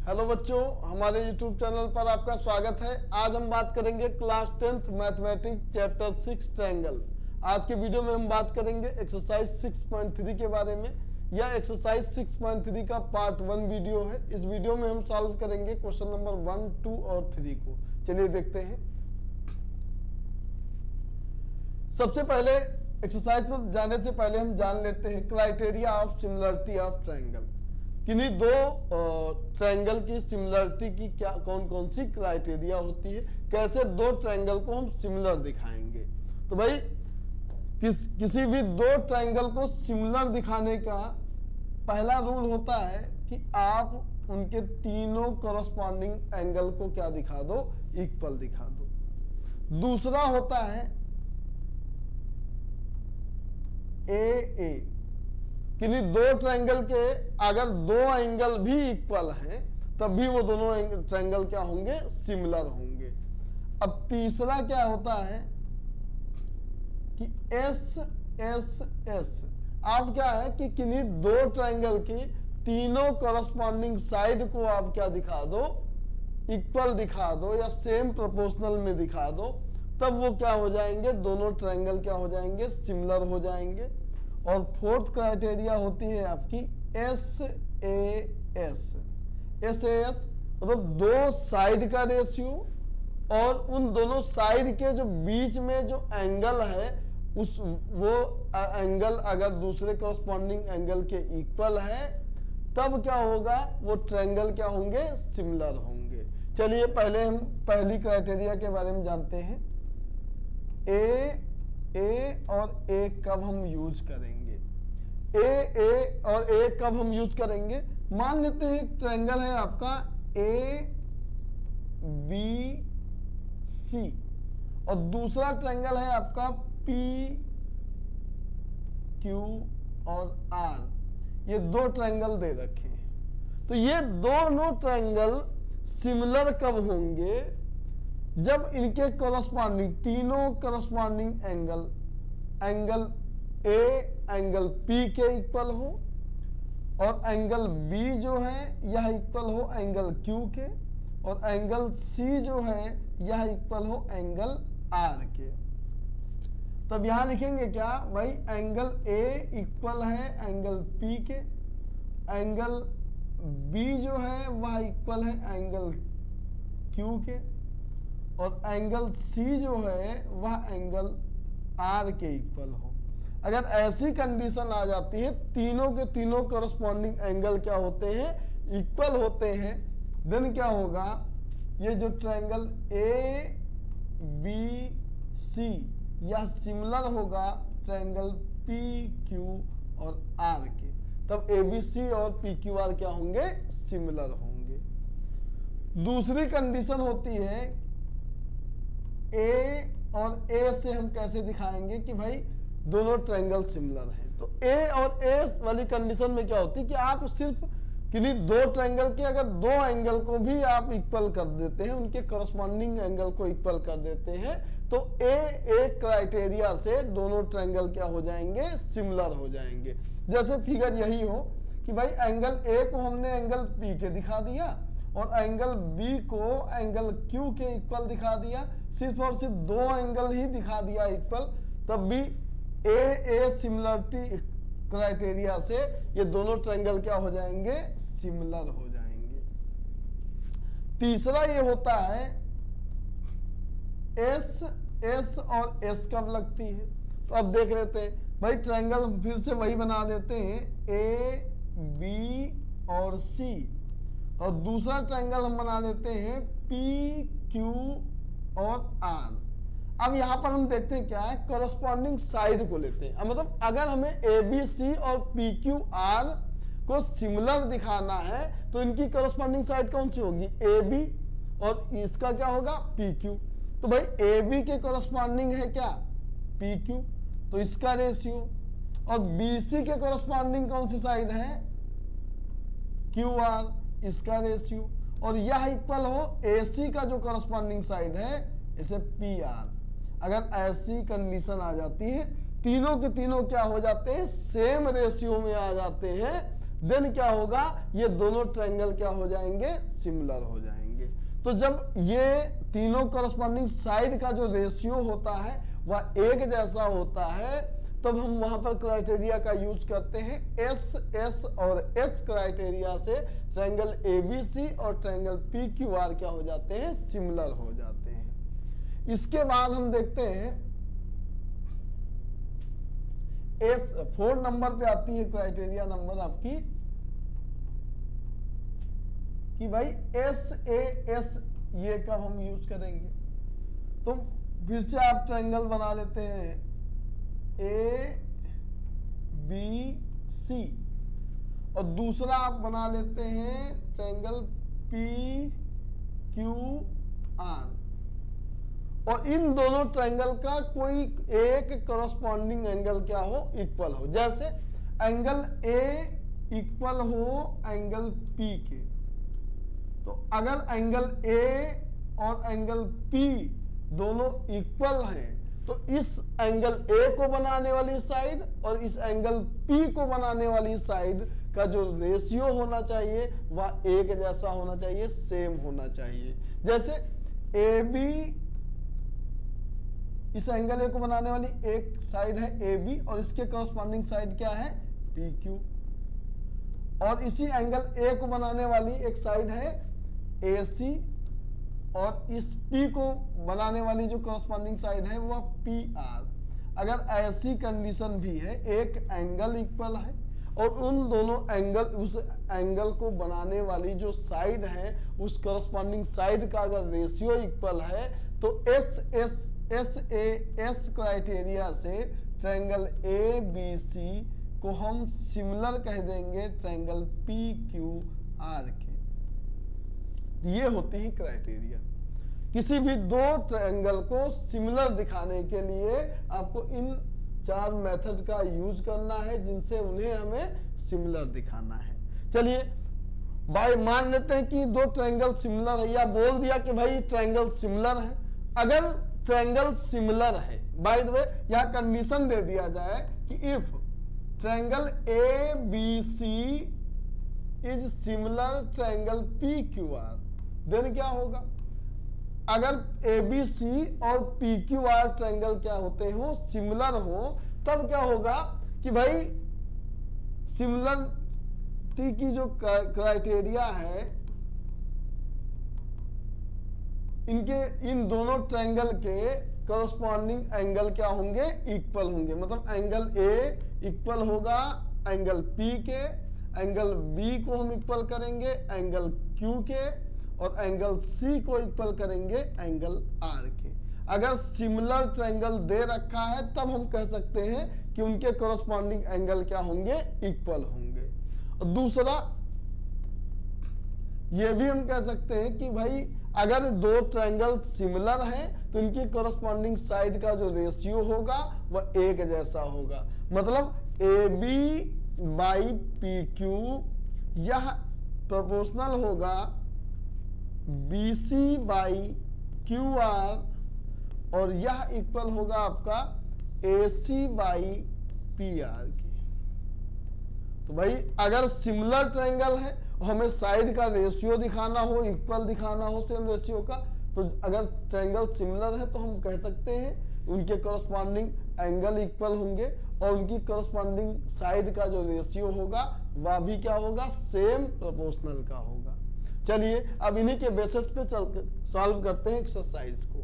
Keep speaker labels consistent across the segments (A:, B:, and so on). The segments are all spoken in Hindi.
A: हेलो बच्चों, हमारे YouTube चैनल पर आपका स्वागत है। आज हम बात करेंगे class 10th mathematics chapter 6 triangle. आज के वीडियो में हम बात करेंगे एक्सरसाइज 6.3 के बारे में। यह एक्सरसाइज 6.3 का पार्ट 1 वीडियो है। इस वीडियो में हम सॉल्व करेंगे क्वेश्चन नंबर 1, 2 और 3 को। चलिए देखते हैं। सबसे पहले एक्सरसाइज पर जाने से पहले हम जान लेते हैं criteria of similarity of triangle. किन्हीं दो ट्रायंगल की सिमिलरिटी की क्या कौन कौन सी क्राइटेरिया होती है, कैसे दो ट्रायंगल को हम सिमिलर दिखाएंगे। तो भाई किसी भी दो ट्रायंगल को सिमिलर दिखाने का पहला रूल होता है कि आप उनके तीनों कॉरस्पॉन्डिंग एंगल को क्या दिखा दो, इक्वल दिखा दो। दूसरा होता है ए किन्हीं दो ट्रायंगल के अगर दो एंगल भी इक्वल हैं तब भी वो दोनों ट्रायंगल क्या होंगे, सिमिलर होंगे। अब तीसरा क्या होता है कि एस एस एस। आप क्या है कि किन्हीं दो ट्रायंगल की तीनों कॉरस्पॉन्डिंग साइड को आप क्या दिखा दो, इक्वल दिखा दो या सेम प्रोपोर्शनल में दिखा दो, तब वो क्या हो जाएंगे, दोनों ट्रायंगल क्या हो जाएंगे, सिमिलर हो जाएंगे। और फोर्थ क्राइटेरिया होती है आपकी एस ए एस। मतलब दो साइड का रेशियो और उन दोनों साइड के जो बीच में जो एंगल है उस वो एंगल अगर दूसरे कॉरस्पॉन्डिंग एंगल के इक्वल है तब क्या होगा, वो ट्रायंगल क्या होंगे, सिमिलर होंगे। चलिए पहले हम पहली क्राइटेरिया के बारे में जानते हैं। ए और ए कब हम यूज करेंगे, ए और ए कब हम यूज करेंगे। मान लेते हैं एक ट्रायंगल है आपका ए बी सी और दूसरा ट्रायंगल है आपका पी क्यू और आर। ये दो ट्रायंगल दे रखे हैं। तो ये दोनों ट्रायंगल सिमिलर कब होंगे, जब इनके कॉरस्पॉन्डिंग तीनों corresponding angle A angle P के इक्वल हो और एंगल बी जो है यह इक्वल हो एंगल क्यू के और एंगल सी जो है यह इक्वल हो एंगल आर के। तब यहां लिखेंगे क्या भाई, एंगल ए इक्वल है एंगल पी के, एंगल बी जो है वह इक्वल है एंगल क्यू के और एंगल सी जो है वह एंगल आर के इक्वल हो। अगर ऐसी कंडीशन आ जाती है, तीनों के तीनों कॉरस्पॉन्डिंग एंगल क्या होते हैं, इक्वल होते हैं, देन क्या होगा, ये जो ट्रायंगल ए बी सी यह सिमिलर होगा ट्रायंगल पी क्यू और आर के। तब ए बी सी और पी क्यू आर क्या होंगे, सिमिलर होंगे। दूसरी कंडीशन होती है ए और ए से हम कैसे दिखाएंगे कि भाई दोनों ट्रायंगल सिमिलर हैं। तो ए और ए वाली कंडीशन में क्या होती है कि आप सिर्फ किन्हीं दो ट्रायंगल के अगर दो एंगल को भी आप इक्वल कर देते हैं, उनके कॉरस्पॉन्डिंग एंगल को इक्वल कर देते हैं, तो ए क्राइटेरिया से दोनों ट्रायंगल क्या हो जाएंगे, सिमिलर हो जाएंगे। जैसे फिगर यही हो कि भाई एंगल ए को हमने एंगल पी के दिखा दिया और एंगल बी को एंगल क्यू के इक्वल दिखा दिया, सिर्फ और सिर्फ दो एंगल ही दिखा दिया इक्वल, तब भी ए सिमिलरिटी क्राइटेरिया से ये दोनों ट्रायंगल क्या हो जाएंगे, सिमिलर हो जाएंगे। तीसरा ये होता है एस और एस कब लगती है। तो अब देख लेते हैं भाई, ट्रायंगल फिर से वही बना देते हैं ए बी और सी और दूसरा ट्रायंगल हम बना लेते हैं पी क्यू और आर। अब यहां पर हम देखते हैं क्या है, कॉरस्पॉन्डिंग साइड को लेते हैं। मतलब अगर हमें ए बी सी और पी क्यू आर को सिमिलर दिखाना है तो इनकी कॉरस्पॉन्डिंग साइड कौन सी होगी, ए बी, और इसका क्या होगा, पी क्यू। तो भाई ए बी के कॉरस्पॉन्डिंग है क्या, पी क्यू, तो इसका रेशियो, और बी सी के कॉरस्पॉन्डिंग कौन सी साइड है, क्यू आर, इसका रेशियो, और यह इक्वल हो ए सी का जो कॉरस्पॉन्डिंग साइड है इसे पी आर। अगर ऐसी कंडीशन आ जाती है, तीनों के तीनों क्या हो जाते हैं, सेम रेशियो में आ जाते हैं, देन क्या होगा, ये दोनों ट्रायंगल क्या हो जाएंगे, सिमिलर हो जाएंगे। तो जब ये तीनों करस्पॉन्डिंग साइड का जो रेशियो होता है वह एक जैसा होता है, तब हम वहां पर क्राइटेरिया का यूज करते हैं। एस एस और एस क्राइटेरिया से ट्रायंगल एबीसी और ट्रायंगल पीक्यूआर क्या हो जाते हैं, सिमिलर हो जाते हैं। इसके बाद हम देखते हैं एस 4 नंबर पे आती है क्राइटेरिया नंबर आपकी कि भाई एस ए एस ये कब हम यूज करेंगे। तो फिर से आप ट्रायंगल बना लेते हैं ए बी सी, और दूसरा आप बना लेते हैं ट्रायंगल पी क्यू आर, और इन दोनों ट्रायंगल का कोई एक करस्पॉन्डिंग एंगल क्या हो, इक्वल हो। जैसे एंगल ए इक्वल हो एंगल पी के, तो अगर एंगल ए और एंगल पी दोनों इक्वल हैं तो इस एंगल ए को बनाने वाली साइड और इस एंगल पी को बनाने वाली साइड का जो रेशियो होना चाहिए वह एक जैसा होना चाहिए, सेम होना चाहिए। जैसे ए बी, इस एंगल ए को बनाने वाली एक साइड है ए बी और इसके करस्पॉन्डिंग साइड क्या है, पी क्यू, और इसी एंगल ए को बनाने वाली एक साइड है ए सी, और इस P को बनाने वाली जो करस्पॉन्डिंग साइड है वह PR। अगर ऐसी कंडीशन भी है, एक एंगल इक्वल है और उन दोनों एंगल, उस एंगल को बनाने वाली जो साइड है उस करस्पॉन्डिंग साइड का अगर रेशियो इक्वल है, तो एस ए एस क्राइटेरिया से ट्रायंगल ए बी सी को हम सिमिलर कह देंगे ट्रायंगल PQR के। ये होती है क्राइटेरिया। किसी भी दो ट्रायंगल को सिमिलर दिखाने के लिए आपको इन 4 मेथड का यूज करना है जिनसे उन्हें हमें सिमिलर दिखाना है। चलिए भाई मान लेते हैं कि दो ट्रायंगल सिमिलर है, या बोल दिया कि भाई ट्रायंगल सिमिलर है। अगर ट्रायंगल सिमिलर है, बाय द वे यहां कंडीशन दे दिया जाए कि if triangle A B C is similar triangle PQR, then क्या होगा, अगर ABC और PQR ट्रायंगल क्या होते हो, सिमिलर हो, तब क्या होगा कि भाई सिमिलरिटी की जो क्राइटेरिया है इनके, इन दोनों ट्रायंगल के करस्पॉन्डिंग एंगल क्या होंगे, इक्वल होंगे। मतलब एंगल A इक्वल होगा एंगल P के, एंगल B को हम इक्वल करेंगे एंगल Q के, और एंगल C को इक्वल करेंगे एंगल R के। अगर सिमिलर ट्रायंगल दे रखा है तब हम कह सकते हैं कि उनके करस्पॉन्डिंग एंगल क्या होंगे, इक्वल होंगे। और दूसरा ये भी हम कह सकते हैं कि भाई अगर दो ट्रायंगल सिमिलर हैं तो इनकी करस्पॉन्डिंग साइड का जो रेशियो होगा वह एक जैसा होगा। मतलब AB बाई PQ यह प्रोपोर्शनल होगा BC बाई QR, और यह इक्वल होगा आपका AC बाई PR के। तो भाई अगर सिमिलर ट्रायंगल है और हमें साइड का रेशियो दिखाना हो, इक्वल दिखाना हो सेम रेशियो का, तो अगर ट्रायंगल सिमिलर है तो हम कह सकते हैं उनके करस्पॉन्डिंग एंगल इक्वल होंगे और उनकी करस्पॉन्डिंग साइड का जो रेशियो होगा वह भी क्या होगा, सेम प्रोपोर्शनल का होगा। चलिए अब इन्हीं के बेसिस पे चल सॉल्व करते हैं एक्सरसाइज को।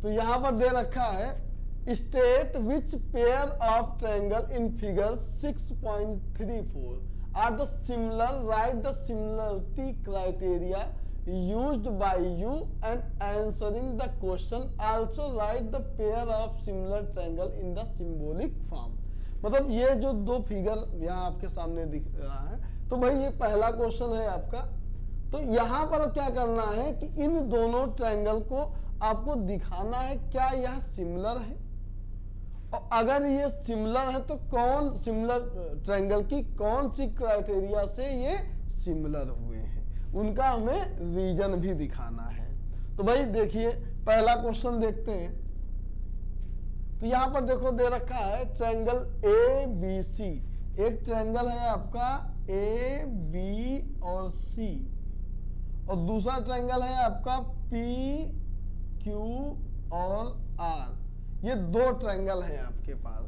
A: तो यहां पर दे रखा है state which pair of triangle in figure 6.34 are the similar, write the similarity criteria used by you and answering the question, also write the pair of similar triangle in the symbolic form। मतलब ये जो दो फिगर यहाँ आपके सामने दिख रहा है, तो भाई ये पहला क्वेश्चन है आपका। तो यहाँ पर क्या करना है कि इन दोनों ट्रायंगल को आपको दिखाना है क्या यह सिमिलर है, और अगर ये सिमिलर है तो कौन सिमिलर ट्रायंगल की कौन सी क्राइटेरिया से ये सिमिलर हुए हैं, उनका हमें रीजन भी दिखाना है। तो भाई देखिए पहला क्वेश्चन देखते हैं। तो तो यहाँ पर देखो दे रखा है ट्रायंगल ए बी सी, एक ट्रायंगल है आपका ए बी और सी, और दूसरा ट्रायंगल है आपका पी क्यू और आर। ये दो ट्रायंगल है आपके पास।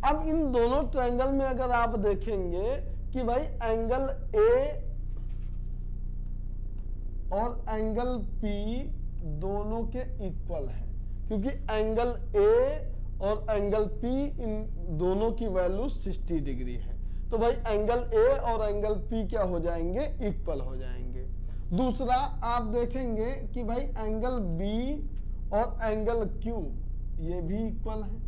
A: अब इन दोनों ट्रायंगल में अगर आप देखेंगे कि भाई एंगल ए और एंगल पी दोनों के इक्वल है, क्योंकि एंगल ए और एंगल पी इन दोनों की वैल्यू 60 डिग्री है। तो भाई एंगल ए और एंगल पी क्या हो जाएंगे, इक्वल हो जाएंगे। दूसरा आप देखेंगे कि भाई एंगल बी और एंगल क्यू ये भी इक्वल है,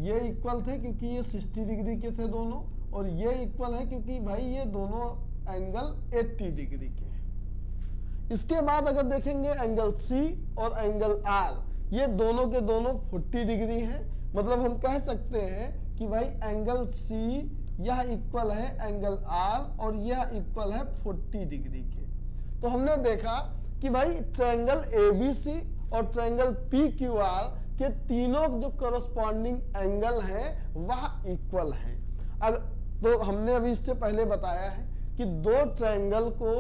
A: ये इक्वल थे क्योंकि ये 60 डिग्री के थे दोनों, और ये इक्वल है क्योंकि भाई ये दोनों एंगल 80 डिग्री के हैं। इसके बाद अगर देखेंगे एंगल सी और एंगल आर, ये दोनों के दोनों 40 डिग्री है। मतलब हम कह सकते हैं कि भाई एंगल सी यह इक्वल है एंगल आर और यह इक्वल है 40 डिग्री के। तो हमने देखा कि भाई ट्रायंगल एबीसी और ट्रायंगल पी क्यू आर के तीनों जो करस्पॉन्डिंग एंगल हैं वह इक्वल हैं। अगर तो हमने अभी इससे पहले बताया है कि दो ट्रायंगल को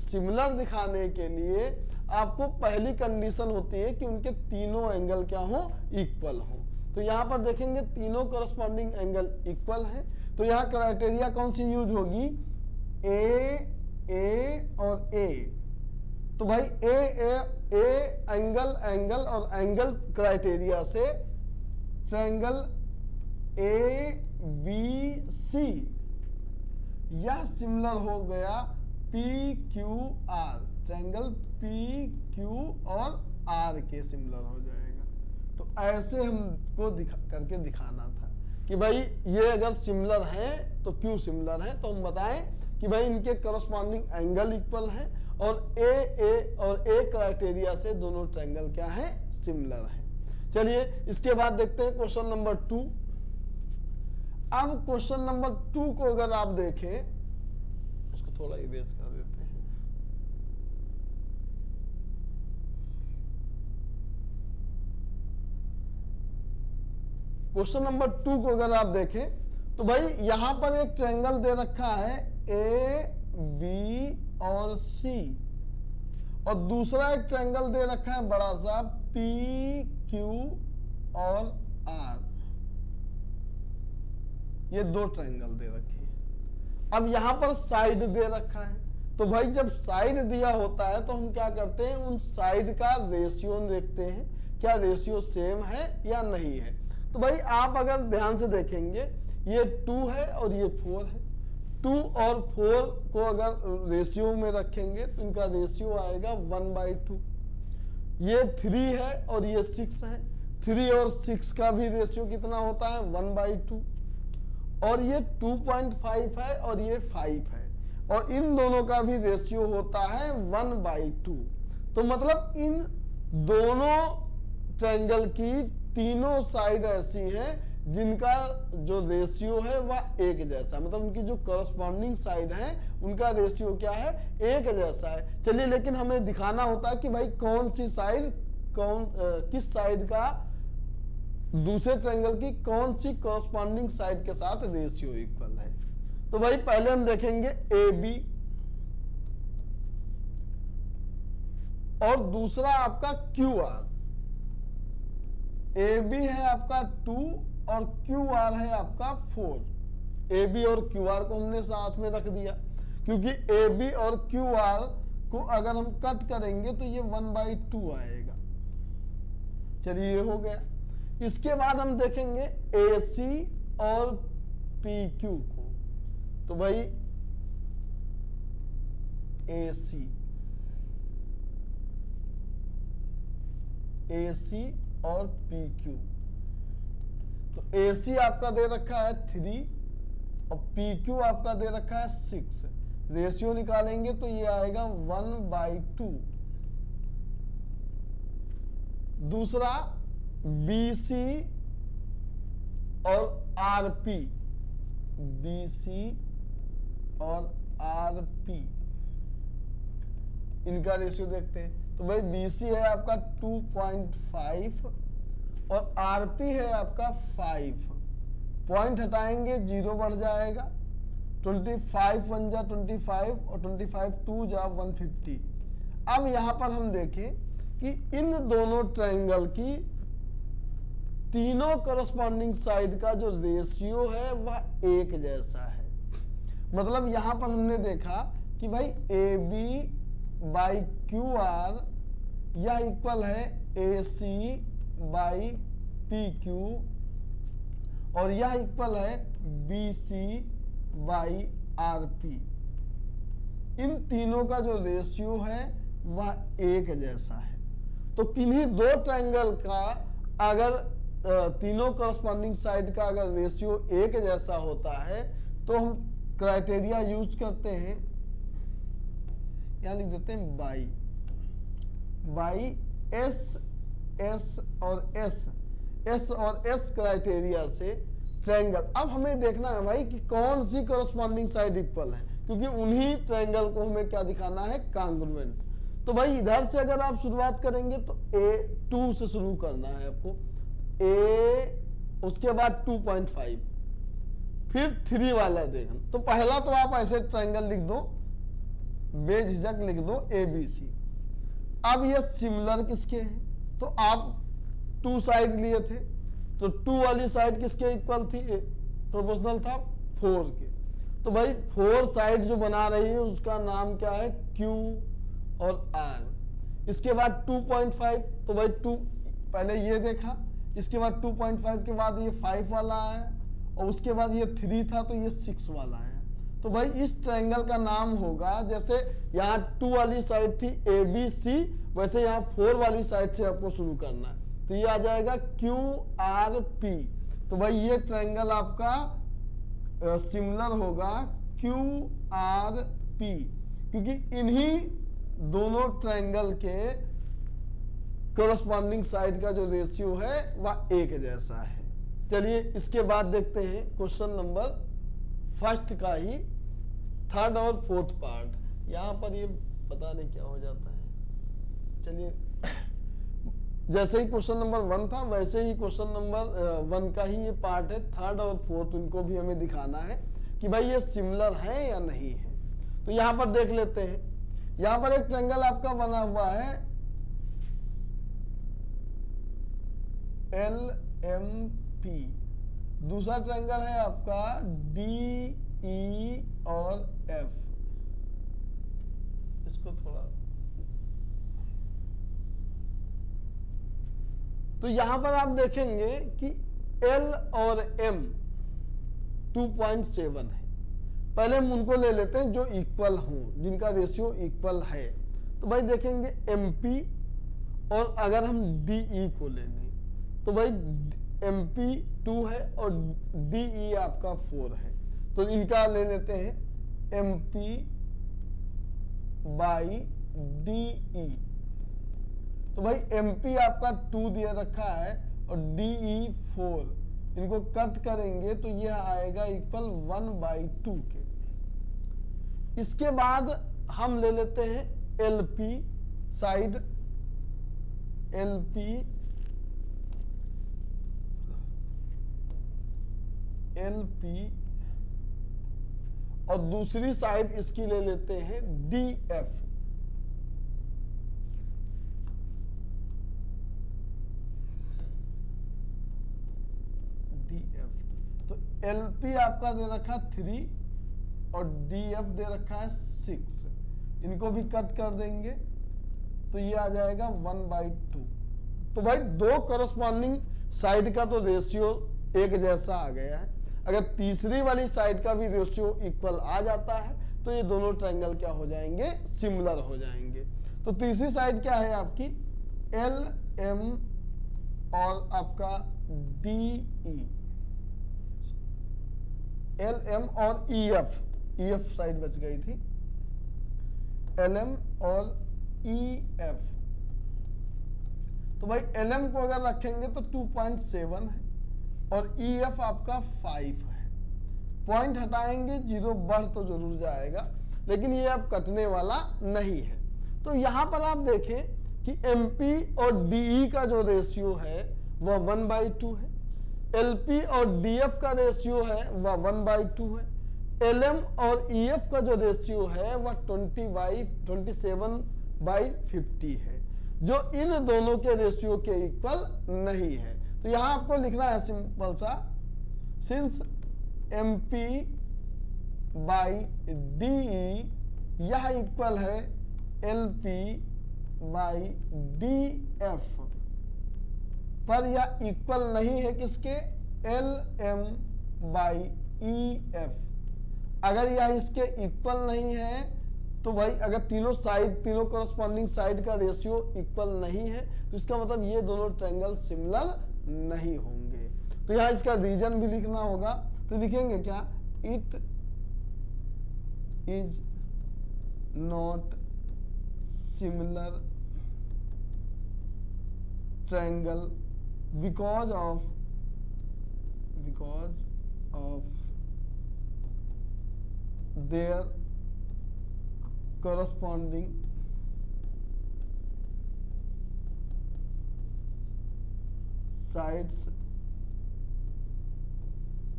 A: सिमिलर दिखाने के लिए आपको पहली कंडीशन होती है कि उनके तीनों एंगल क्या हो, इक्वल हो। तो यहाँ पर देखेंगे तीनों करस्पॉन्डिंग एंगल इक्वल है। तो यहाँ क्राइटेरिया कौन सी यूज होगी, ए और ए। तो भाई ए एंगल एंगल और एंगल क्राइटेरिया से ट्रायंगल ए बी सी यह सिमिलर हो गया P Q are, triangle P Q और आर के सिमिलर हो जाएगा। तो ऐसे हमको करके दिखाना था कि भाई ये अगर सिमिलर है तो क्यों सिमिलर है, तो हम बताएं कि भाई इनके करस्पॉन्डिंग एंगल इक्वल है और ए और ए क्राइटेरिया से दोनों ट्रायंगल क्या है, सिमिलर है। चलिए इसके बाद देखते हैं क्वेश्चन नंबर 2। अब क्वेश्चन नंबर 2 को अगर आप देखें, उसको थोड़ा इरेज कर देते हैं। क्वेश्चन नंबर 2 को अगर आप देखें तो भाई यहां पर एक ट्रायंगल दे रखा है ए बी और सी, और दूसरा एक ट्रायंगल दे रखा है बड़ा सा पी क्यू और आर। ये दो ट्रायंगल दे रखे हैं। अब यहां पर साइड दे रखा है, तो भाई जब साइड दिया होता है तो हम क्या करते हैं, उन साइड का रेशियो देखते हैं, क्या रेशियो सेम है या नहीं है। तो भाई आप अगर ध्यान से देखेंगे ये 2 है और ये 4 है। 2 और 4 को अगर रेशियो में रखेंगे तो इनका रेशियो आएगा 1/2। ये 3 है और ये 6 है, 3 और 6 का भी रेशियो कितना होता है, 1/2। और ये 2.5 है और ये 5 है, और इन दोनों का भी रेशियो होता है 1/2। तो मतलब इन दोनों ट्रायंगल की तीनों साइड ऐसी हैं जिनका जो रेशियो है वह एक जैसा, मतलब उनकी जो करस्पॉन्डिंग साइड है उनका रेशियो क्या है, एक जैसा है। चलिए लेकिन हमें दिखाना होता है कि भाई कौन सी साइड किस साइड का दूसरे ट्रायंगल की कौन सी करस्पॉन्डिंग साइड के साथ रेशियो इक्वल है। तो भाई पहले हम देखेंगे ए बी और दूसरा आपका क्यू आर। ए बी है आपका 2 और क्यू आर है आपका 4। ए बी और क्यू आर को हमने साथ में रख दिया क्योंकि ए बी और क्यू आर को अगर हम कट करेंगे तो ये 1/2 आएगा। चलिए ये हो गया। इसके बाद हम देखेंगे ए सी और पी क्यू को। तो भाई ए सी और पी क्यू। तो ए सी आपका दे रखा है 3 और पी क्यू आपका दे रखा है 6। रेशियो निकालेंगे तो ये आएगा 1/2। दूसरा बी सी और आर पी, बी सी और आर पी इनका रेशियो देखते हैं। तो भाई बी सी है आपका 2.5 और आरपी है आपका 5, पॉइंट हटाएंगे 0 बढ़ जाएगा, 25 1 जा 25 और 25 2 जा 150। अब यहां पर हम देखें कि इन दोनों ट्रायंगल की तीनों करस्पॉन्डिंग साइड का जो रेशियो है वह एक जैसा है। मतलब यहां पर हमने देखा कि भाई A B by Q R यह इक्वल है A C by P Q और यह इक्वल है B C by R P. इन तीनों का जो रेशियो है वह एक जैसा है। तो किन्हीं दो ट्रायंगल का अगर तीनों करस्पॉन्डिंग साइड का अगर रेशियो एक जैसा होता है तो हम क्राइटेरिया यूज करते हैं, यहां लिख देते हैं बाई एस और एस क्राइटेरिया से ट्रायंगल। अब हमें देखना है भाई कि कौन सी करस्पॉन्डिंग साइड इक्वल है, क्योंकि उन्हीं ट्रायंगल को हमें क्या दिखाना है, कांग्रुएंट। तो भाई इधर से अगर आप शुरुआत करेंगे तो A2 से शुरू करना है आपको, A उसके बाद 2.5 फिर 3 वाला देखना। तो पहला तो आप ऐसे ट्रायंगल लिख दो, बेझिझक लिख दो ABC। अब ये सिमिलर किसके हैं, तो आप 2 साइड लिए थे तो 2 वाली साइड किसके इक्वल थी, प्रोपोर्शनल था 4 के। तो भाई 4 साइड जो बना रही है उसका नाम क्या है, Q और R। इसके बाद 2.5, तो भाई 2 पहले ये देखा, इसके बाद 2.5 के बाद ये 5 वाला आया और उसके बाद ये 3 था तो ये 6 वाला आया। तो भाई इस ट्रायंगल का नाम होगा, जैसे यहाँ 2 वाली साइड थी ABC, वैसे यहाँ 4 वाली साइड से आपको शुरू करना है, तो ये आ जाएगा QRP। तो भाई ये ट्रायंगल आपका सिमिलर होगा QRP, क्योंकि इन्हीं दोनों ट्रायंगल के करस्पॉन्डिंग साइड का जो रेशियो है वह एक जैसा है। चलिए इसके बाद देखते हैं क्वेश्चन नंबर फर्स्ट का ही 3rd और 4th पार्ट। यहां पर ये पता नहीं क्या हो जाता है। चलिए जैसे ही क्वेश्चन नंबर 1 था वैसे ही क्वेश्चन नंबर 1 का ही ये पार्ट है, 3rd और 4th इनको भी हमें दिखाना है कि भाई ये सिमिलर है या नहीं है। तो यहां पर देख लेते हैं, यहां पर एक ट्रायंगल आपका बना हुआ है LMP, दूसरा ट्रायंगल है आपका DE और F। इसको थोड़ा, तो यहां पर आप देखेंगे कि L और M 2.7 है। पहले हम उनको ले लेते हैं जो इक्वल हों, जिनका रेशियो इक्वल है। तो भाई देखेंगे MP और अगर हम DE को ले लें तो भाई MP 2 है और DE आपका 4 है। तो इनका ले लेते हैं MP बाई DE। तो भाई MP आपका 2 दिया रखा है और DE 4, इनको कट करेंगे तो यह आएगा इक्वल 1/2 के। इसके बाद हम ले लेते हैं LP साइड, LP और दूसरी साइड इसकी ले लेते हैं DF। तो LP आपका दे रखा 3 और DF दे रखा है 6, इनको भी कट कर देंगे तो ये आ जाएगा 1/2। तो भाई दो करस्पॉन्डिंग साइड का तो रेशियो एक जैसा आ गया है। अगर तीसरी वाली साइड का भी रेशियो इक्वल आ जाता है तो ये दोनों ट्रायंगल क्या हो जाएंगे, सिमिलर हो जाएंगे। तो तीसरी साइड क्या है आपकी, LM और आपका DE, LM और EF साइड बच गई थी, LM और EF। तो भाई LM को अगर रखेंगे तो 2.7 है और EF आपका 5 है। पॉइंट हटाएंगे 0 बढ़ तो जरूर जाएगा, लेकिन ये अब कटने वाला नहीं है। तो यहां पर आप देखें कि MP और DE का जो रेशियो है वह 1/2 है। LP और DF का रेशियो है वह 1/2 है। LM और EF का जो रेशियो है वह 27/50 है, जो इन दोनों के रेशियो के इक्वल नहीं है। तो यहां आपको लिखना है सिंपल सा, सिंस MP/DE यह इक्वल है LP/DF, पर यह इक्वल नहीं है किसके, LM/EF। अगर यह इसके इक्वल नहीं है तो भाई अगर तीनों कॉरस्पॉन्डिंग साइड का रेशियो इक्वल नहीं है तो इसका मतलब ये दोनों ट्रायंगल सिमिलर नहीं होंगे। तो यहां इसका रीजन भी लिखना होगा, तो लिखेंगे क्या, it is not similar triangle because of their corresponding sides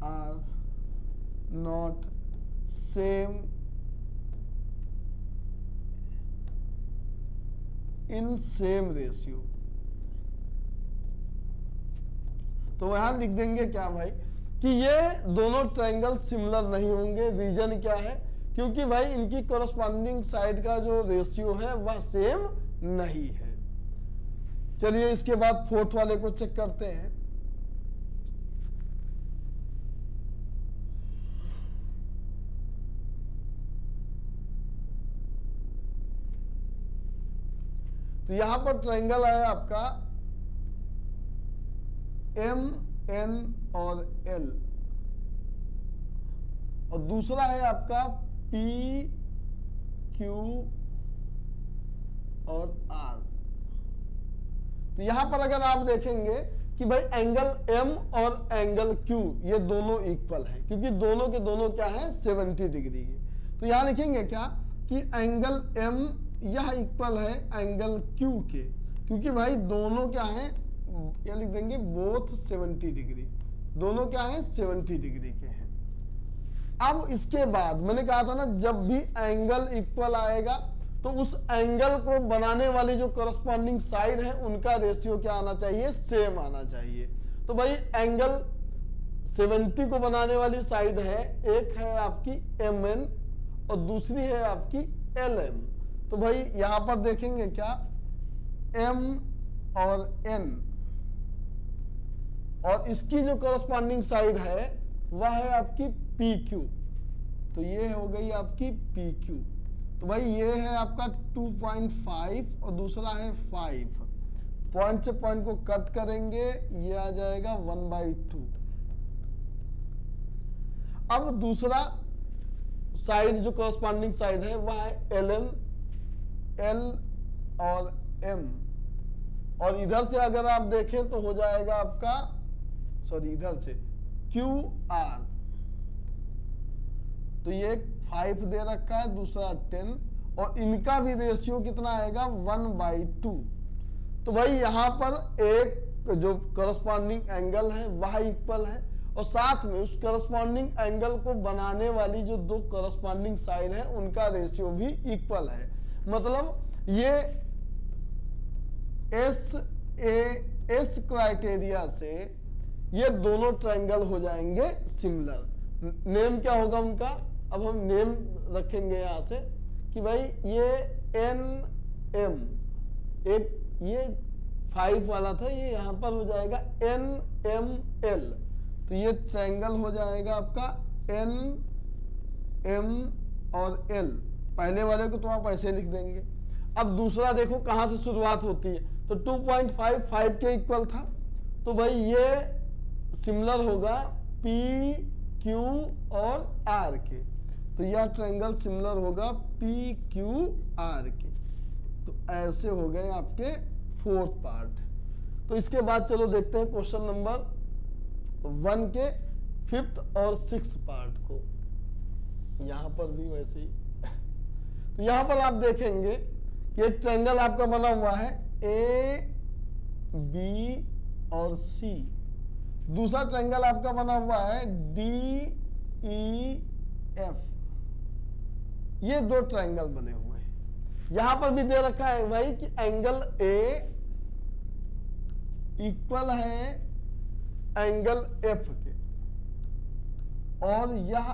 A: are not same in same ratio। तो यहां लिख देंगे क्या भाई कि ये दोनों ट्रायंगल सिमिलर नहीं होंगे। रीजन क्या है, क्योंकि भाई इनकी कॉरस्पॉन्डिंग साइड का जो रेशियो है वह सेम नहीं है। चलिए इसके बाद फोर्थ वाले को चेक करते हैं। तो यहां पर ट्रायंगल है आपका MN और L, और दूसरा है आपका PQ और R। तो यहां पर अगर आप देखेंगे कि भाई एंगल M और एंगल Q ये दोनों इक्वल है, क्योंकि दोनों के दोनों क्या है 70 डिग्री है। तो यहां लिखेंगे क्या कि एंगल M यह इक्वल है एंगल Q के, क्योंकि भाई दोनों क्या है, क्या लिख देंगे, बोथ 70 डिग्री, दोनों क्या है 70 डिग्री के हैं। अब इसके बाद मैंने कहा था ना, जब भी एंगल इक्वल आएगा तो उस एंगल को बनाने वाली जो कॉरस्पॉन्डिंग साइड है उनका रेशियो क्या आना चाहिए, सेम आना चाहिए। तो भाई एंगल 70 को बनाने वाली साइड है, एक है आपकी MN और दूसरी है आपकी LM। तो भाई यहां पर देखेंगे क्या, M और N, और इसकी जो कॉरस्पॉन्डिंग साइड है वह है आपकी PQ। तो ये हो गई आपकी PQ। तो भाई ये है आपका 2.5 और दूसरा है 5। पॉइंट से पॉइंट को कट करेंगे, ये आ जाएगा 1/2। अब दूसरा साइड जो कॉरस्पॉन्डिंग साइड है वह है LN, L और M, और इधर से अगर आप देखें तो हो जाएगा आपका, सॉरी इधर से QR। तो ये 5 दे रखा है, दूसरा 10, और इनका भी रेशियो कितना आएगा 1/2। तो भाई यहां पर एक जो करस्पॉन्डिंग एंगल है वह इक्वल है, और साथ में उस करस्पॉन्डिंग एंगल को बनाने वाली जो दो करस्पॉन्डिंग साइड है उनका रेशियो भी इक्वल है। मतलब ये एस क्राइटेरिया से ये दोनों ट्रायंगल हो जाएंगे सिमिलर। नेम क्या होगा उनका, अब हम नेम रखेंगे यहां से कि भाई ये NM, एक ये 5 वाला था, ये यहां पर हो जाएगा NML। तो ये ट्रायंगल हो जाएगा आपका NM और L। पहले वाले को तो आप ऐसे लिख देंगे। अब दूसरा देखो कहां से शुरुआत होती है, तो 2.5 5 के इक्वल था, तो भाई ये सिमिलर होगा PQ और R के। तो यह ट्रायंगल सिमिलर होगा PQR के। तो ऐसे हो गए आपके 4th पार्ट। तो इसके बाद चलो देखते हैं क्वेश्चन नंबर 1 के 5th और 6th पार्ट को। यहां पर भी वैसे ही। तो यहां पर आप देखेंगे कि एक ट्रायंगल आपका बना हुआ है ABCD। और सी। दूसरा ट्रायंगल आपका बना हुआ है डी ई एफ। ये दो ट्रायंगल बने हुए हैं। यहां पर भी दे रखा है भाई कि एंगल ए इक्वल है एंगल एफ के, और यह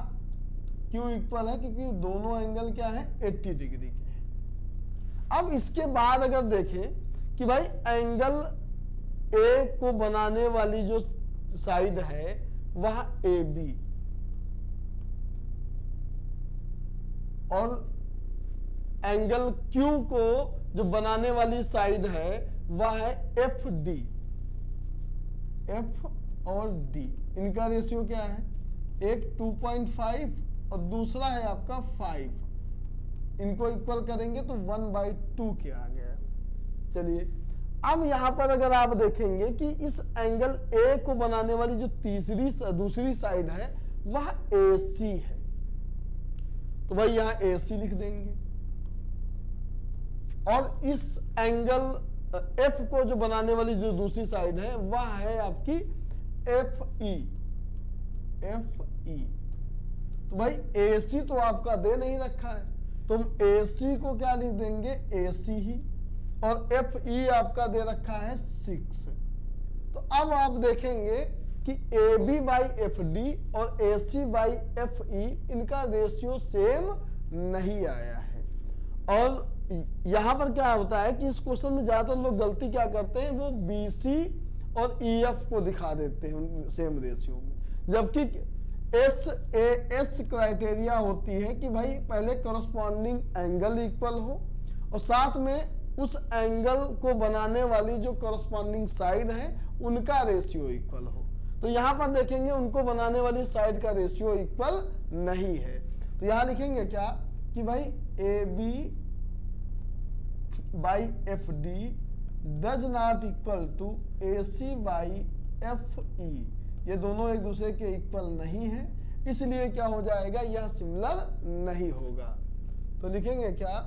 A: क्यों इक्वल है, क्योंकि दोनों एंगल क्या है 80 डिग्री के हैं। अब इसके बाद अगर देखें कि भाई एंगल ए को बनाने वाली जो साइड है वह ए बी, और एंगल क्यू को जो बनाने वाली साइड है वह है एफ डी। एफ और डी इनका रेशियो क्या है, एक 2.5 और दूसरा है आपका 5। इनको इक्वल करेंगे तो 1/2 के आ गया। चलिए अब यहां पर अगर आप देखेंगे कि इस एंगल ए को बनाने वाली जो दूसरी साइड है वह ए सी है, तो भाई यहां ए सी लिख देंगे। और इस एंगल एफ को जो बनाने वाली जो दूसरी साइड है वह है आपकी एफ ई। एफ ई तो भाई ए सी तो आपका दे नहीं रखा है, तो हम ए सी को क्या लिख देंगे, ए सी ही, और एफ ई आपका दे रखा है 6। तो अब आप देखेंगे कि A B by F D और ए सी बाई एफ ई इनका रेशियो सेम नहीं आया है। और यहां पर क्या होता है कि इस क्वेश्चन में ज्यादातर लोग गलती क्या करते हैं, वो बी सी और ई एफ को दिखा देते हैं सेम रेशियो में, जबकि एस ए एस क्राइटेरिया होती है कि भाई पहले करस्पॉन्डिंग एंगल इक्वल हो और साथ में उस एंगल को बनाने वाली जो करस्पॉन्डिंग साइड है उनका रेशियो इक्वल हो। तो यहां पर देखेंगे उनको बनाने वाली साइड का रेशियो इक्वल नहीं है, तो यहां लिखेंगे क्या कि भाई A B by F D does not equal to A C by F E. ये दोनों एक दूसरे के इक्वल नहीं है, इसलिए क्या हो जाएगा, यह सिमिलर नहीं होगा। तो लिखेंगे क्या,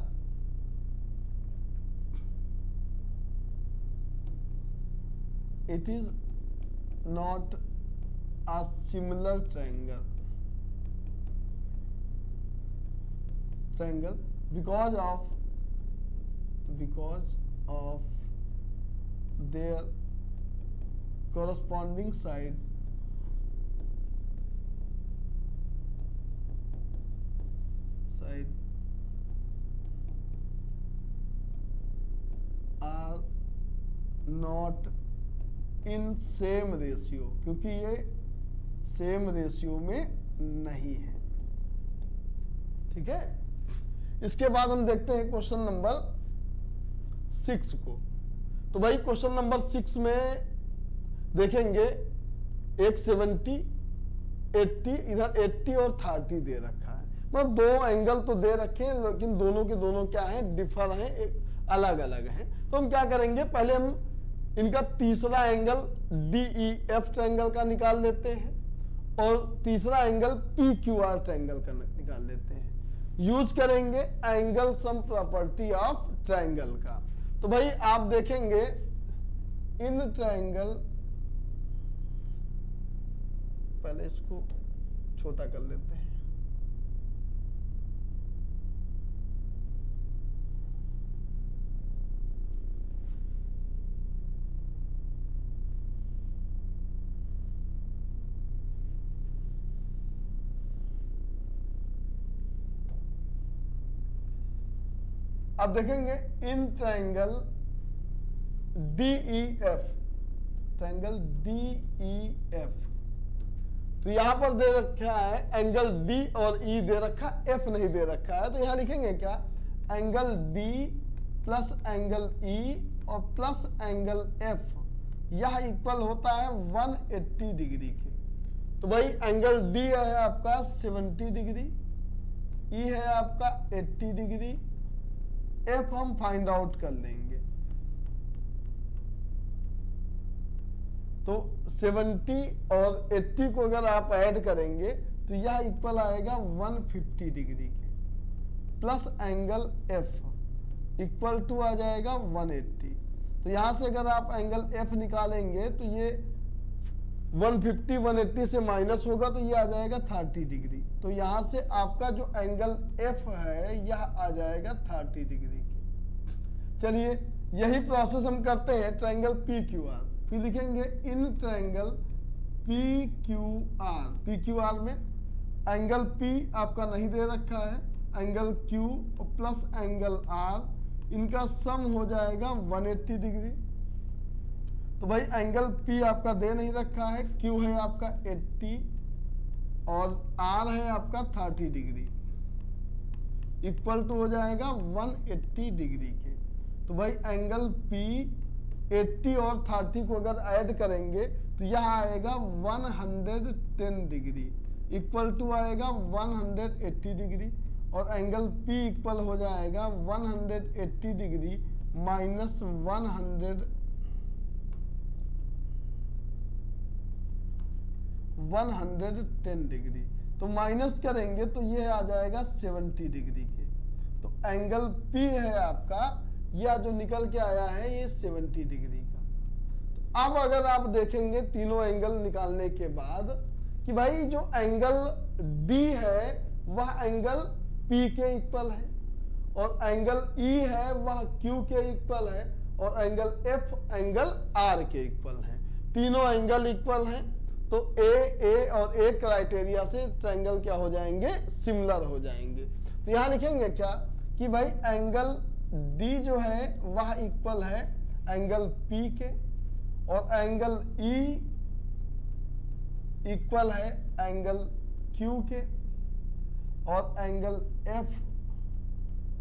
A: it is not a similar triangle because of their corresponding side are not in same ratio, क्योंकि ये सेम रेशियो में नहीं है। ठीक है, इसके बाद हम देखते हैं क्वेश्चन नंबर 6 को। तो भाई क्वेश्चन नंबर 6 में देखेंगे एक 70, 80, इधर 80 और 30 दे रखा है। मतलब दो एंगल तो दे रखे हैं, लेकिन दोनों के दोनों क्या है, डिफर हैं, अलग अलग हैं। तो हम क्या करेंगे, पहले हम इनका तीसरा angle D E F triangle का निकाल लेते हैं और तीसरा angle P Q are triangle का निकाल लेते हैं। यूज करेंगे angle sum property of triangle का। तो भाई आप देखेंगे इन ट्रायंगल, पहले इसको छोटा कर लेते हैं। अब देखेंगे in triangle DEF, triangle DEF, तो यहां पर दे रखा है एंगल D और E दे रखा, F नहीं दे रखा है। तो यहां लिखेंगे क्या, angle D plus angle E और प्लस एंगल F, यह इक्वल होता है 180 डिग्री के। तो भाई एंगल D है आपका 70 डिग्री, E है आपका 80 डिग्री, F हम फाइंड आउट कर लेंगे। तो 70 और 80 को अगर आप ऐड करेंगे तो यह इक्वल आएगा 150 डिग्री के, plus angle F equal to आ जाएगा 180। तो तो यहां से अगर आप एंगल एफ निकालेंगे तो ये 150 180 से माइनस होगा तो ये आ जाएगा 30 डिग्री। तो यहां से आपका जो एंगल एफ है यह आ जाएगा 30 डिग्री के। चलिए यही प्रोसेस हम करते हैं ट्रायंगल पी क्यू आर। फिर लिखेंगे in triangle P Q R में एंगल पी आपका नहीं दे रखा है, angle Q plus angle R इनका सम हो जाएगा 180 डिग्री। तो भाई एंगल पी आपका दे नहीं रखा है, क्यू है आपका 80 और आर है आपका 30 डिग्री, इक्वल टू हो जाएगा 180 डिग्री के। तो भाई एंगल पी 80 और 30 को अगर ऐड करेंगे तो यह आएगा 110 डिग्री, इक्वल टू आएगा 180 डिग्री और एंगल पी इक्वल हो जाएगा 180 डिग्री माइनस 110 डिग्री। तो माइनस करेंगे तो ये आ जाएगा 70 डिग्री के। तो एंगल पी है आपका, यह जो निकल के आया है ये 70 डिग्री का। तो अब अगर आप देखेंगे तीनों एंगल निकालने के बाद कि भाई जो एंगल डी है वह एंगल पी के इक्वल है और एंगल ई है वह क्यू के इक्वल है और एंगल एफ एंगल आर के इक्वल है। तीनों एंगल इक्वल हैं तो ए और ए क्राइटेरिया से ट्रायंगल क्या हो जाएंगे, सिमिलर हो जाएंगे। तो यहां लिखेंगे क्या कि भाई एंगल डी जो है वह इक्वल है एंगल पी के और एंगल ई इक्वल है एंगल क्यू के और एंगल एफ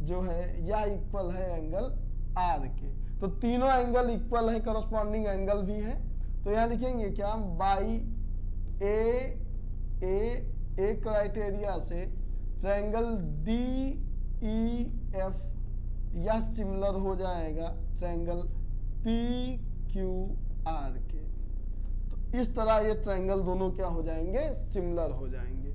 A: जो है यह इक्वल है एंगल आर के। तो तीनों एंगल इक्वल है, करस्पॉन्डिंग एंगल भी है। तो यहां लिखेंगे क्या, बाई ए क्राइटेरिया से ट्रायंगल डी ई एफ यह सिमिलर हो जाएगा ट्रायंगल पी क्यू आर के। तो इस तरह ये ट्रायंगल दोनों क्या हो जाएंगे, सिमिलर हो जाएंगे।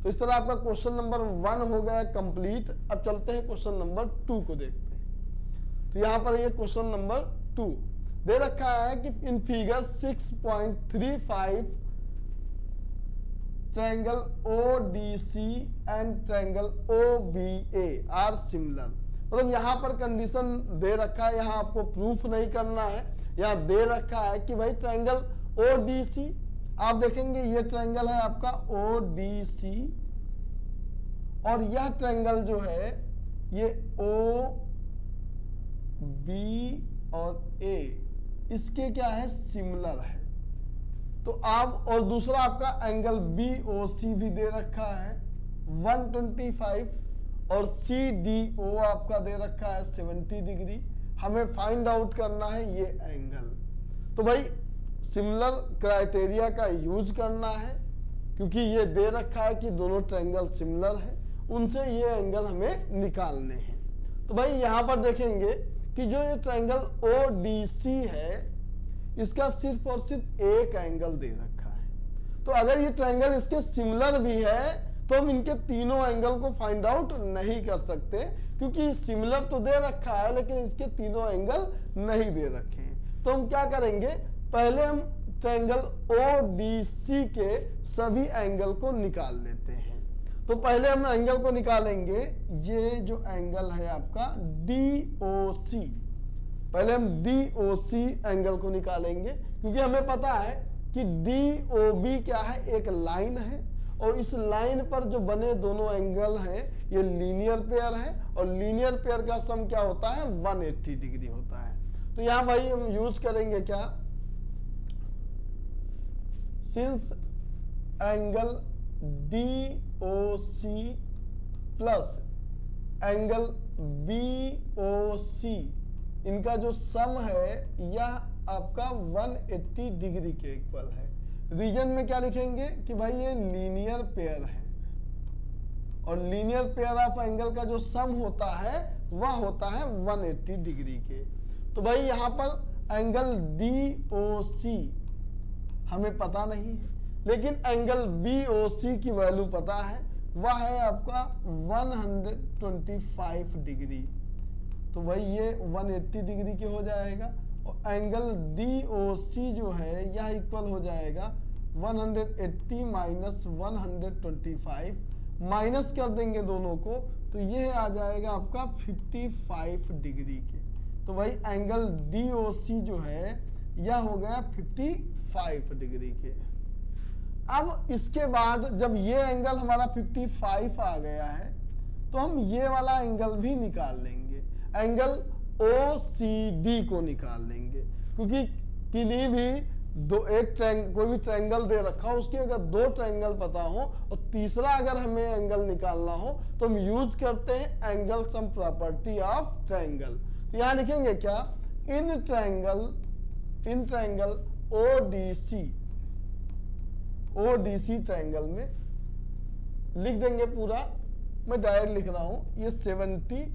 A: तो इस तरह आपका क्वेश्चन नंबर 1 हो गया कंप्लीट। अब चलते हैं क्वेश्चन नंबर 2 को देखते हैं। तो यहां पर ये क्वेश्चन नंबर 2 दे रखा है कि in figure 6.35 triangle ODC and triangle OBA are similar. मतलब यहां पर कंडीशन दे रखा है, यहां आपको प्रूफ नहीं करना है, यहां दे रखा है कि भाई ट्रायंगल ODC, आप देखेंगे ये ट्रायंगल है आपका ODC और यह ट्रायंगल जो है ये OB और A इसके क्या है, सिमिलर है। तो आप और दूसरा आपका एंगल BOC भी दे रखा है 125 और CDO आपका दे रखा है 70 डिग्री। हमें फाइंड आउट करना है ये एंगल। तो भाई सिमिलर क्राइटेरिया का यूज करना है क्योंकि ये दे रखा है कि दोनों ट्रायंगल सिमिलर है, उनसे ये एंगल हमें निकालने हैं। तो भाई यहां पर देखेंगे कि जो ये ट्रायंगल ODC है इसका सिर्फ और सिर्फ एक एंगल दे रखा है। तो अगर ये ट्रायंगल इसके सिमिलर भी है तो हम इनके तीनों एंगल को फाइंड आउट नहीं कर सकते क्योंकि सिमिलर तो दे रखा है लेकिन इसके तीनों एंगल नहीं दे रखे हैं। तो हम क्या करेंगे, पहले हम ट्रायंगल ODC के सभी एंगल को निकाल लेते हैं। तो पहले हम एंगल को निकालेंगे, ये जो एंगल है आपका DOC, पहले हम DOC एंगल को निकालेंगे क्योंकि हमें पता है कि DOB क्या है, एक लाइन है और इस लाइन पर जो बने दोनों एंगल हैं ये लीनियर पेयर है और लीनियर पेयर का सम क्या होता है, 180 डिग्री होता है। तो यहां भाई हम यूज करेंगे क्या, since angle DOC plus angle BOC इनका जो सम है यह आपका 180 डिग्री के इक्वल है। रीजन में क्या लिखेंगे कि भाई ये लीनियर पेयर है और लीनियर पेयर ऑफ एंगल का जो सम होता है वह होता है 180 डिग्री के। तो भाई यहाँ पर एंगल DOC हमें पता नहीं है लेकिन एंगल BOC की वैल्यू पता है, वह है आपका 125 डिग्री। तो भाई ये 180 डिग्री की हो जाएगा एंगल DOC जो है यह इक्वल हो जाएगा 180 माइनस 125, माइनस कर देंगे दोनों को तो यह आ जाएगा आपका 55 डिग्री के। तो भाई एंगल DOC जो है यह हो गया 55 डिग्री के। अब इसके बाद जब ये एंगल हमारा 55 आ गया है तो हम ये वाला एंगल भी निकाल लेंगे, एंगल OCD को निकाल लेंगे, क्योंकि किन्हीं भी कोई भी ट्रायंगल दे रखा हो उसके अगर दो ट्रायंगल पता हो और तीसरा अगर हमें एंगल निकालना हो तो हम यूज करते हैं angle sum property of triangle. तो यहां लिखेंगे क्या, इन ट्रायंगल ODC ट्रायंगल में लिख देंगे पूरा, मैं डायरेक्ट लिख रहा हूं, ये 70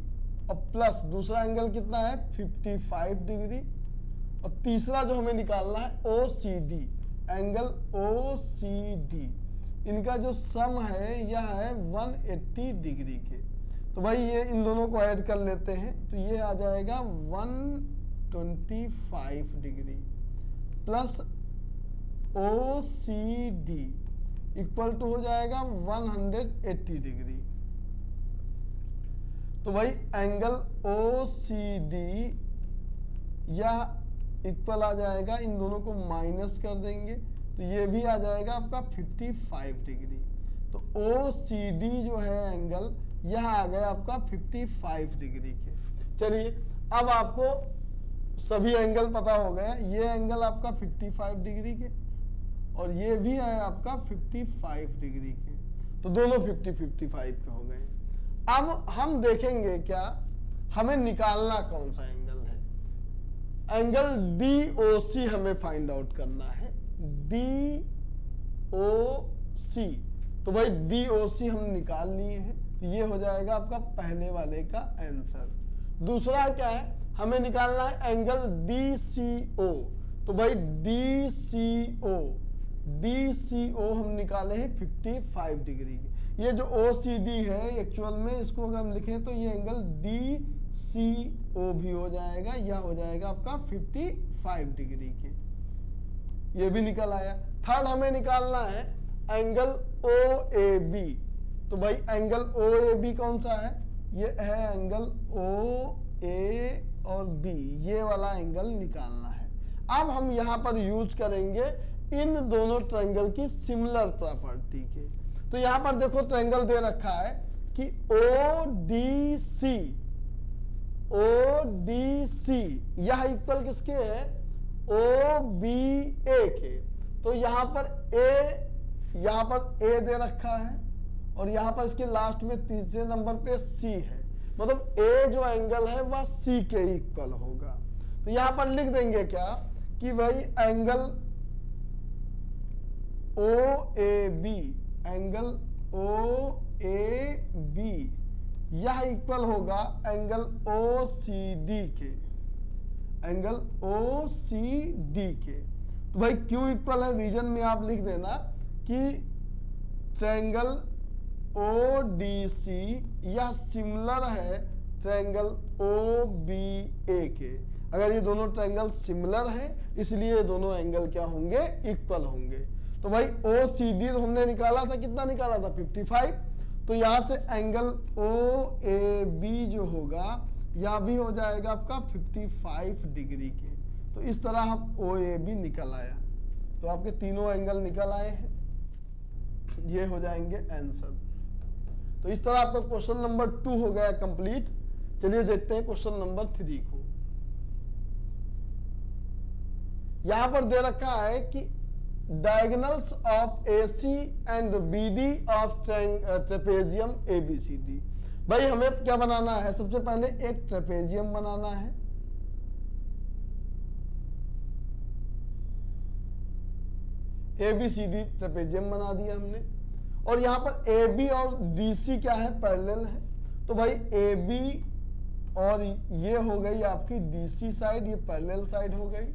A: और प्लस दूसरा एंगल कितना है 55 डिग्री और तीसरा जो हमें निकालना है OCD, एंगल OCD, इनका जो सम है यह है 180 डिग्री के। तो भाई ये इन दोनों को ऐड कर लेते हैं तो ये आ जाएगा 125 degree plus OCD equal to हो जाएगा 180 डिग्री। तो भाई एंगल OCD यह इक्वल आ जाएगा, इन दोनों को माइनस कर देंगे तो ये भी आ जाएगा आपका 55 डिग्री। तो OCD जो है एंगल यह आ गया आपका 55 डिग्री के। चलिए अब आपको सभी एंगल पता हो गया, ये एंगल आपका 55 डिग्री के और ये भी है आपका 55 डिग्री के, तो दोनों 50-55 के हो गए। अब हम देखेंगे क्या हमें निकालना कौन सा एंगल है, एंगल DOC हमें फाइंड आउट करना है, DOC। तो भाई DOC हम निकाल लिए हैं, ये हो जाएगा आपका पहले वाले का आंसर। दूसरा क्या है, हमें निकालना है एंगल DCO। तो भाई DCO हम निकाले हैं 55 डिग्री के। ये जो OCD है एक्चुअल में इसको अगर हम लिखें तो ये एंगल DCO भी हो जाएगा, यह हो जाएगा आपका 55 डिग्री के, ये भी निकल आया। थर्ड हमें निकालना है एंगल OAB। तो भाई एंगल OAB कौन सा है, ये है एंगल OA और B, ये वाला एंगल निकालना है। अब हम यहाँ पर यूज करेंगे इन दोनों ट्रायंगल की सिमिलर प्रॉपर्टी के। तो यहाँ पर देखो ट्रायंगल दे रखा है कि ODC यह इक्वल किसके है, OBA के। तो यहाँ पर A दे रखा है और यहाँ पर इसके लास्ट में तीसरे नंबर पे C है, मतलब A जो एंगल है वह C के इक्वल होगा। तो यहाँ पर लिख देंगे क्या कि भाई एंगल OAB, एंगल OAB यह इक्वल होगा एंगल OCD के, एंगल OCD के। तो भाई क्यों इक्वल है, रीजन में आप लिख देना कि ट्रायंगल ODC यह सिमिलर है ट्रायंगल OBA के। अगर ये दोनों ट्रायंगल सिमिलर हैं इसलिए दोनों एंगल क्या होंगे, इक्वल होंगे। तो भाई OCD तो हमने निकाला था, कितना निकाला था 55। तो यहां से एंगल OAB जो होगा यह भी हो जाएगा आपका 55 डिग्री के। तो इस तरह हम OAB निकल आया, तो आपके तीनों एंगल निकल आए हैं, ये हो जाएंगे आंसर। तो इस तरह आपका क्वेश्चन नंबर 2 हो गया कंप्लीट। चलिए देखते हैं क्वेश्चन नंबर 3 को। यहां पर दे रखा है कि diagonals of AC and BD of trapezium ABCD। भाई हमें क्या बनाना है, सबसे पहले एक ट्रेपेजियम बनाना है। ABCD ट्रेपेजियम बना दिया हमने और यहां पर AB और DC क्या है, पैरेलल है। तो भाई AB और ये हो गई आपकी DC साइड, ये पैरेलल साइड हो गई।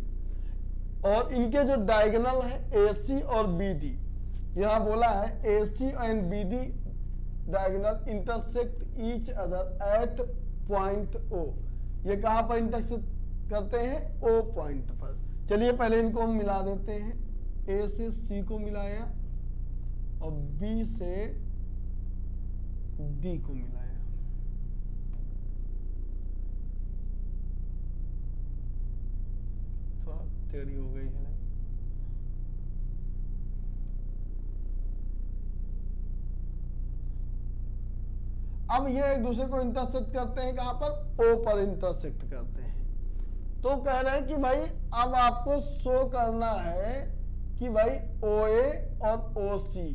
A: और इनके जो डायगोनल है AC और BD, यहां बोला है AC and BD diagonal intersect each other at point O। ये कहां पर करते हैं ओ पॉइंट पर। चलिए पहले इनको हम मिला देते हैं, ए से सी को मिलाया और बी से डी को मिलाया। थोड़ा टेढ़ी हो गई है। अब ये एक दूसरे को इंटरसेक्ट करते हैं, कहां पर, ओ पर इंटरसेक्ट करते हैं। तो कह रहे हैं कि भाई अब आपको शो करना है कि भाई ओ ए और ओ सी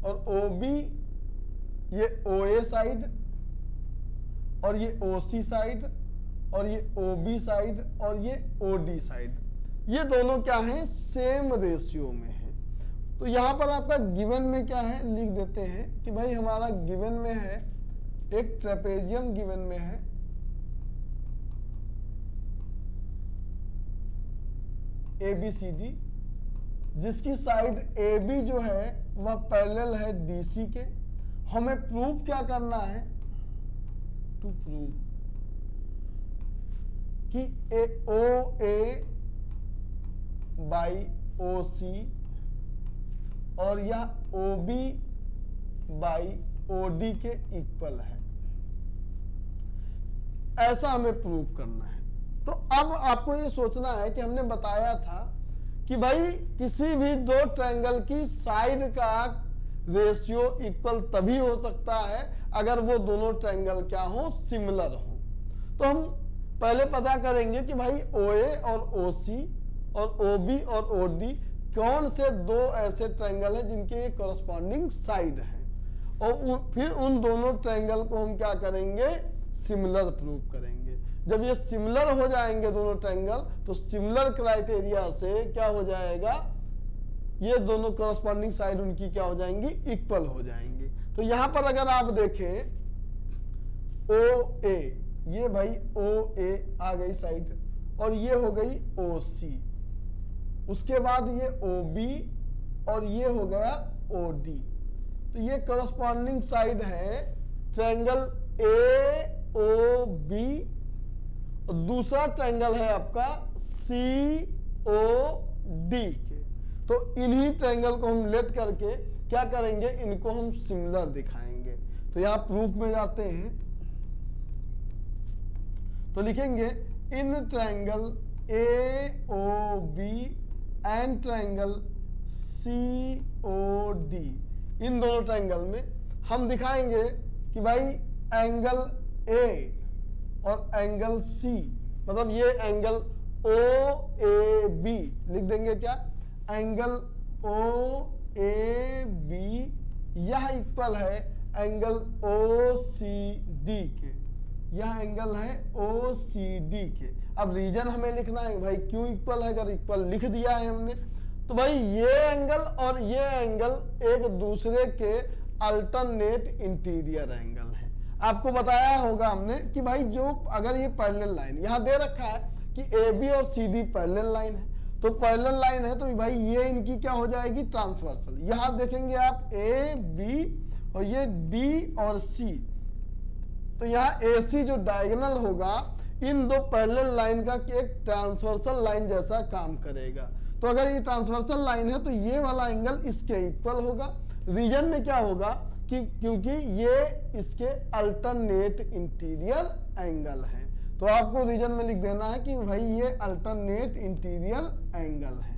A: और ओ बी, ये ओ ए साइड और ये ओ सी साइड और ये ओ बी साइड और ये ओ डी साइड, ये दोनों क्या हैं, सेम रेशियो में है। तो यहां पर आपका गिवन में क्या है, लिख देते हैं कि भाई हमारा गिवन में है, एक ट्रेपेजियम गिवन में है, ए बी सी डी, जिसकी साइड ए बी जो है वह पैरेलल है डी सी के। हमें प्रूफ क्या करना है, टू प्रूव कि ओ ए बाई ओ सी और यह O B by O D के इक्वल है, ऐसा हमें प्रूव करना है। तो अब आपको ये सोचना है कि हमने बताया था कि भाई किसी भी दो ट्रायंगल की साइड का रेशियो इक्वल तभी हो सकता है अगर वो दोनों ट्रायंगल क्या हो, सिमिलर हो। तो हम पहले पता करेंगे कि भाई ओ ए और ओ सी और ओ बी और ओ डी कौन से दो ऐसे ट्रायंगल हैं जिनके कॉरस्पॉन्डिंग साइड है, और फिर उन दोनों ट्रायंगल को हम क्या करेंगे, सिमिलर प्रूव करेंगे। जब ये सिमिलर हो जाएंगे दोनों ट्रायंगल, तो सिमिलर क्राइटेरिया से क्या हो जाएगा, ये दोनों कॉरस्पॉन्डिंग साइड उनकी क्या हो जाएंगी, इक्वल हो जाएंगी। तो यहां पर अगर आप देखें ओ ए, ये भाई ओ ए आ गई साइड और ये हो गई ओ सी, उसके बाद ये ओ बी और ये हो गया ओ डी। तो ये कॉरस्पॉन्डिंग साइड है ट्रायंगल ए ओ बी, और दूसरा ट्रायंगल है आपका सी ओ डी के। तो इन्हीं ट्रायंगल को हम लेट करके क्या करेंगे, इनको हम सिमिलर दिखाएंगे। तो यहां प्रूफ में जाते हैं, तो लिखेंगे in triangle A O B and triangle C O D, इन दोनों ट्रायंगल में हम दिखाएंगे कि भाई एंगल ए और एंगल सी, मतलब ये एंगल ओ ए बी लिख देंगे, क्या, एंगल ओ ए बी यह इक्वल है एंगल ओ सी डी के, यह एंगल है ओ सी डी के। अब रीजन हमें लिखना है भाई क्यों इक्वल है, अगर इक्वल लिख दिया है हमने तो भाई ये एंगल और ये एंगल एक दूसरे के अल्टरनेट इंटीरियर एंगल है। आपको बताया होगा हमने कि भाई जो अगर ये पैरेलल लाइन यहां दे रखा है कि ए बी और सी डी पैरेलल लाइन है, तो पैरेलल लाइन है तो भाई ये इनकी क्या हो जाएगी, ट्रांसवर्सल। यहां देखेंगे आप ए बी और ये डी और सी, तो यहाँ ए सी जो डायगोनल होगा इन दो पैरेलल लाइन का एक ट्रांसवर्सल लाइन जैसा काम करेगा। तो अगर ये ट्रांसवर्सल लाइन है तो ये वाला एंगल इसके इक्वल होगा। रीजन में क्या होगा कि क्योंकि ये इसके अल्टरनेट इंटीरियर एंगल है, तो आपको रीजन में लिख देना है कि भाई ये अल्टरनेट इंटीरियर एंगल है।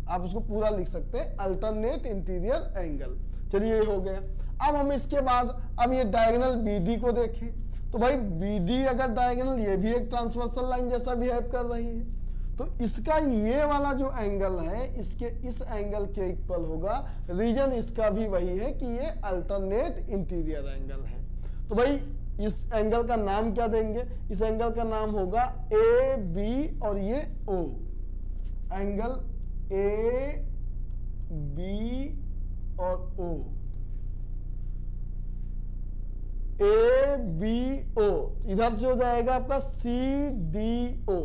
A: आप उसको पूरा लिख सकते हैं, अल्टरनेट इंटीरियर एंगल। चलिए ये हो गया। अब हम इसके बाद अब ये डायगोनल बीडी को देखें, तो भाई बीडी अगर डायगोनल, ये भी एक ट्रांसवर्सल लाइन जैसा बिहेव कर रही है, तो इसका ये वाला जो एंगल है इसके इस एंगल के इक्वल होगा। रीजन इसका भी वही है कि ये अल्टरनेट इंटीरियर एंगल है। तो भाई इस एंगल का नाम क्या देंगे, इस एंगल का नाम होगा ए बी और ये ओ, एंगल ए बी और ओ, ए बी ओ, इधर से हो जाएगा आपका C D O,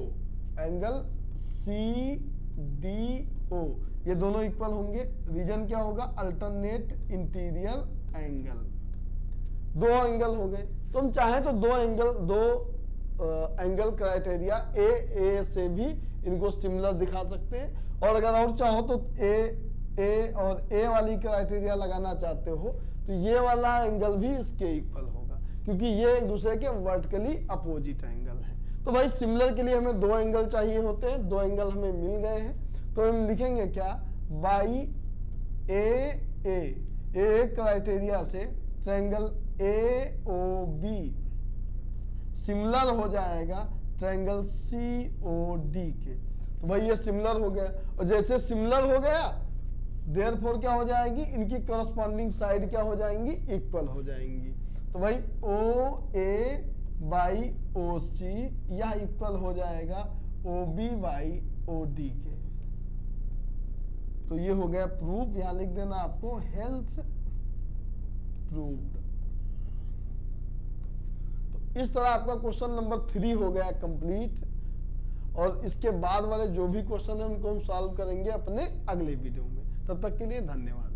A: angle C D O, ये दोनों इक्वल होंगे। रीजन क्या होगा, अल्टरनेट इंटीरियर एंगल। दो एंगल हो गए, तो हम चाहें तो दो एंगल, दो एंगल क्राइटेरिया ए से भी इनको सिमिलर दिखा सकते हैं। और अगर और चाहो तो ए और ए वाली क्राइटेरिया लगाना चाहते हो तो ये वाला एंगल भी इसके इक्वल होगा, क्योंकि ये एक दूसरे के वर्टिकली अपोजिट एंगल है। तो भाई सिमिलर के लिए हमें दो एंगल चाहिए होते हैं, दो एंगल हमें मिल गए हैं, तो हम लिखेंगे क्या, बाई ए क्राइटेरिया से triangle A O B similar हो जाएगा ट्रायंगल सी ओ डी के। तो भाई ये सिमिलर हो गया, और जैसे सिमिलर हो गया देयरफॉर क्या हो जाएगी, इनकी करस्पॉन्डिंग साइड क्या हो जाएंगी, इक्वल हो जाएंगी। तो भाई ओ ए बाई ओ सी यह इक्वल हो जाएगा O B by O D के। तो ये हो गया प्रूफ, यहां लिख देना आपको हेंस प्रूव्ड। तो इस तरह आपका क्वेश्चन नंबर 3 हो गया कंप्लीट, और इसके बाद वाले जो भी क्वेश्चन है उनको हम सॉल्व करेंगे अपने अगले वीडियो में। तब तक के लिए धन्यवाद।